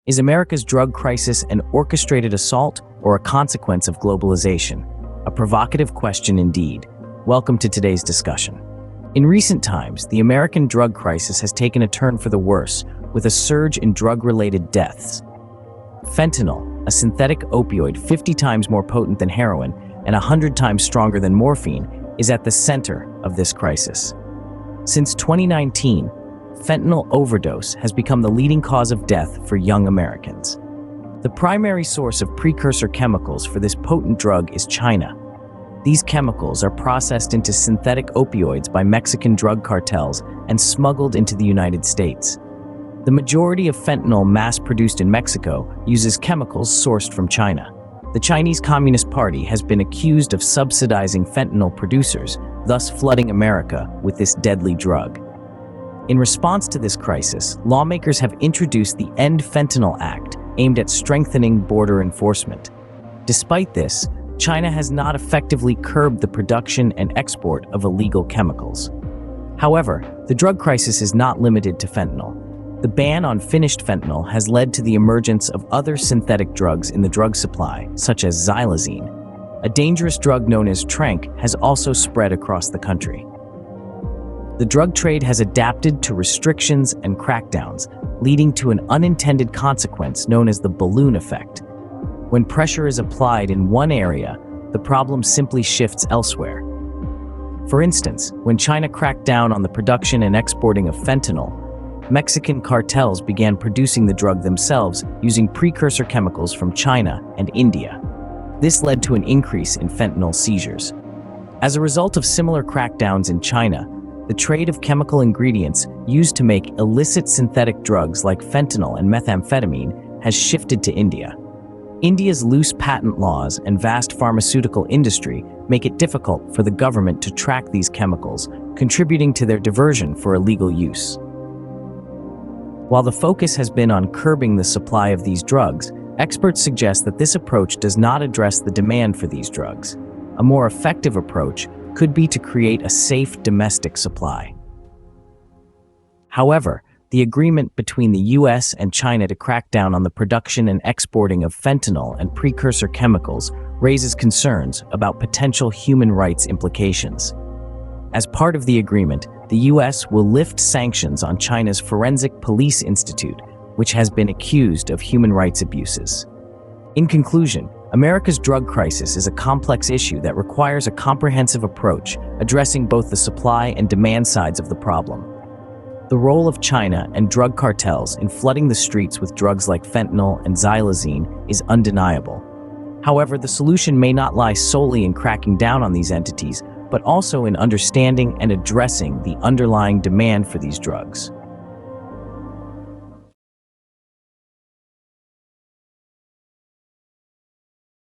Is America's drug crisis an orchestrated assault or a consequence of globalization? A provocative question indeed. Welcome to today's discussion. In recent times, the American drug crisis has taken a turn for the worse, with a surge in drug-related deaths. Fentanyl, a synthetic opioid 50 times more potent than heroin and 100 times stronger than morphine, is at the center of this crisis. Since 2019, fentanyl overdose has become the leading cause of death for young Americans. The primary source of precursor chemicals for this potent drug is China. These chemicals are processed into synthetic opioids by Mexican drug cartels and smuggled into the United States. The majority of fentanyl mass-produced in Mexico uses chemicals sourced from China. The Chinese Communist Party has been accused of subsidizing fentanyl producers, thus flooding America with this deadly drug. In response to this crisis, lawmakers have introduced the End Fentanyl Act, aimed at strengthening border enforcement. Despite this, China has not effectively curbed the production and export of illegal chemicals. However, the drug crisis is not limited to fentanyl. The ban on finished fentanyl has led to the emergence of other synthetic drugs in the drug supply, such as xylazine. A dangerous drug known as tranq has also spread across the country. The drug trade has adapted to restrictions and crackdowns, leading to an unintended consequence known as the balloon effect. When pressure is applied in one area, the problem simply shifts elsewhere. For instance, when China cracked down on the production and exporting of fentanyl, Mexican cartels began producing the drug themselves using precursor chemicals from China and India. This led to an increase in fentanyl seizures. As a result of similar crackdowns in China, the trade of chemical ingredients used to make illicit synthetic drugs like fentanyl and methamphetamine has shifted to India. India's loose patent laws and vast pharmaceutical industry make it difficult for the government to track these chemicals, contributing to their diversion for illegal use. While the focus has been on curbing the supply of these drugs, experts suggest that this approach does not address the demand for these drugs. A more effective approach could be to create a safe domestic supply. However, the agreement between the US and China to crack down on the production and exporting of fentanyl and precursor chemicals raises concerns about potential human rights implications. As part of the agreement, the US will lift sanctions on China's Forensic Police Institute, which has been accused of human rights abuses. In conclusion, America's drug crisis is a complex issue that requires a comprehensive approach, addressing both the supply and demand sides of the problem. The role of China and drug cartels in flooding the streets with drugs like fentanyl and xylazine is undeniable. However, the solution may not lie solely in cracking down on these entities, but also in understanding and addressing the underlying demand for these drugs.